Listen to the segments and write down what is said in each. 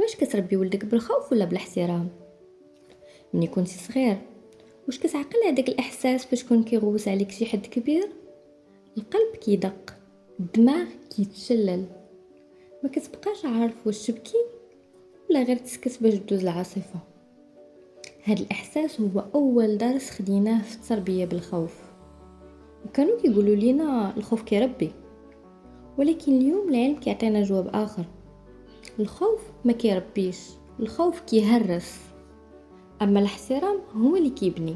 واش كتربي ولدك بالخوف ولا بالاحترام؟ ملي كنتي صغير واش كتعقل هذاك الاحساس فاش كون كيغوس عليك شي حد كبير؟ القلب كيدق، الدماغ كيتشلل، ما كتبقاش عارف واش تبكي ولا غير تسكت باش دوز العاصفه. هذا الاحساس هو اول درس خديناه في التربيه بالخوف، وكانوا كيقولوا لينا الخوف كيربي، ولكن اليوم العلم كيعطينا جواب اخر. الخوف ما كيربيش، الخوف كيهرس، اما الاحترام هو اللي كيبني.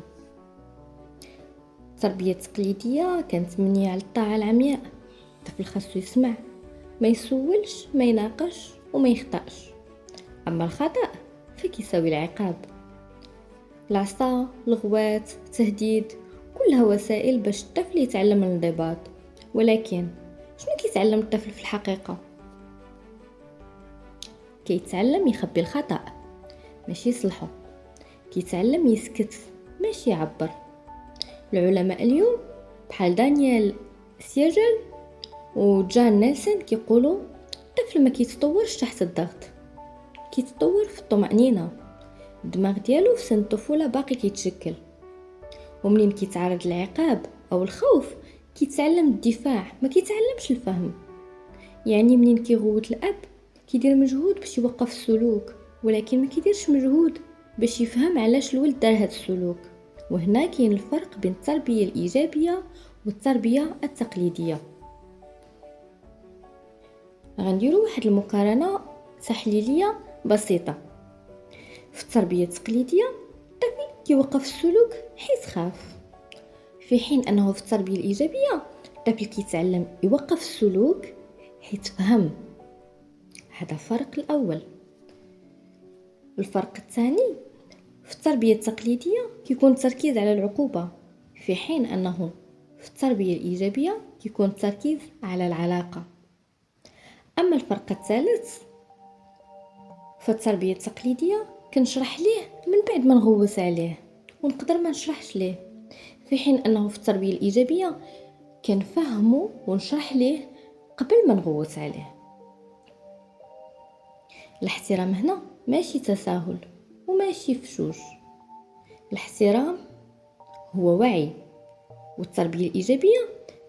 التربيه التقليديه كانت مبنيه على الطاعه العمياء، الطفل خاصو يسمع، ما يسولش، ما يناقش وما يخطاش. اما الخطا فكيساوي العقاب. العصا، الغوات، التهديد، كلها وسائل باش الطفل يتعلم الانضباط. ولكن شنو كيتعلم الطفل في الحقيقه؟ كيتعلم يخبي الخطا ماشي يصلحه، كيتعلم يسكت ماشي يعبر. العلماء اليوم بحال دانيال سيجل وجان نيلسون كيقولوا الطفل ما كيتطورش تحت الضغط، كيتطور في الطمأنينة. الدماغ ديالو في سن الطفولة باقي كيتشكل، ومنين كيتعرض للعقاب او الخوف كيتعلم الدفاع، ما كيتعلمش الفهم. يعني منين كيغوت الاب كيدير مجهود باش يوقف السلوك، ولكن ما كيديرش مجهود باش يفهم علاش الولد دار هذا السلوك. وهنا كاين الفرق بين التربيه الايجابيه والتربيه التقليديه. غنديروا واحد المقارنه تحليليه بسيطه. في التربيه التقليديه الطفل كيوقف السلوك حيت خاف، في حين انه في التربيه الايجابيه الطفل كيتعلم يوقف السلوك حيت فهم. هذا الفرق الاول. الفرق الثاني، في التربيه التقليديه كيكون التركيز على العقوبه، في حين انه في التربيه الايجابيه كيكون التركيز على العلاقه. اما الفرق الثالث، في التربيه التقليديه كنشرح ليه من بعد ما نغوس عليه، ونقدر ما نشرحش ليه، في حين انه في التربيه الايجابيه كنفهمه ونشرح ليه قبل ما نغوس عليه. الاحترام هنا ماشي تساهل وماشي فشوش، الاحترام هو وعي. والتربيه الايجابيه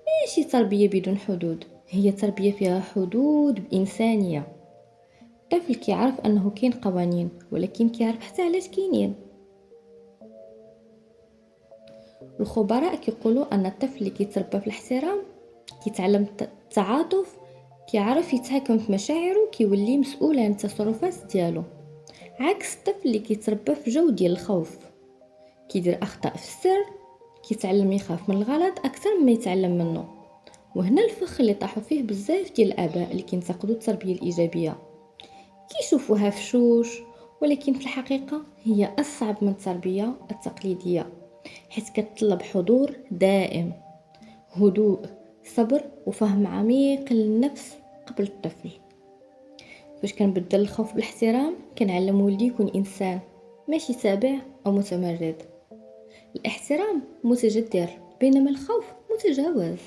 ماشي تربيه بدون حدود، هي تربيه فيها حدود بانسانيه. الطفل كيعرف انه كاين قوانين، ولكن كيعرف حتى علاش كاينين. الخبراء كيقولوا ان الطفل اللي كيتربى في الاحترام كيتعلم التعاطف، كيعرف يتحكم في مشاعره، كيولي مسؤول عن التصرفات ديالو، عكس الطفل اللي كيتربى في جو ديال الخوف، كيدير اخطاء في السر، كيتعلم يخاف من الغلط اكثر مما يتعلم منه. وهنا الفخ اللي طاحوا فيه بزاف ديال الاباء اللي كينتقدوا التربيه الايجابيه، كيشوفوها فشوش، ولكن في الحقيقه هي اصعب من التربيه التقليديه، حيت كتطلب حضور دائم، هدوء، صبر وفهم عميق للنفس قبل الطفل. فاش كنبدل الخوف بالاحترام كنعلم ولدي يكون انسان ماشي تابع او متمرد. الاحترام متجدر بينما الخوف متجاوز،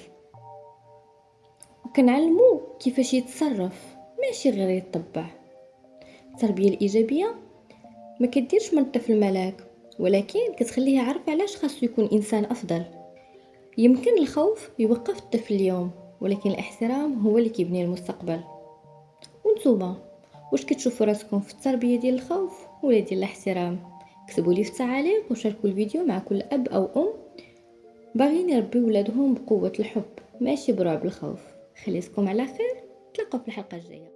وكنعلمو كيفاش يتصرف ماشي غير يتبع. التربيه الايجابيه ما كديرش من الطفل ملاك، ولكن كتخليه يعرف علاش خاصو يكون انسان افضل. يمكن الخوف يوقف الطفل اليوم، ولكن الاحترام هو اللي كيبني المستقبل. وانتوما واش كتشوفوا راسكم في التربيه ديال الخوف ولا ديال الاحترام؟ كتبوا لي في التعاليق وشاركوا الفيديو مع كل اب او ام باغيين يربيو ولادهم بقوه الحب ماشي برعب الخوف. خليكم على خير، تلاقوا في الحلقه الجايه.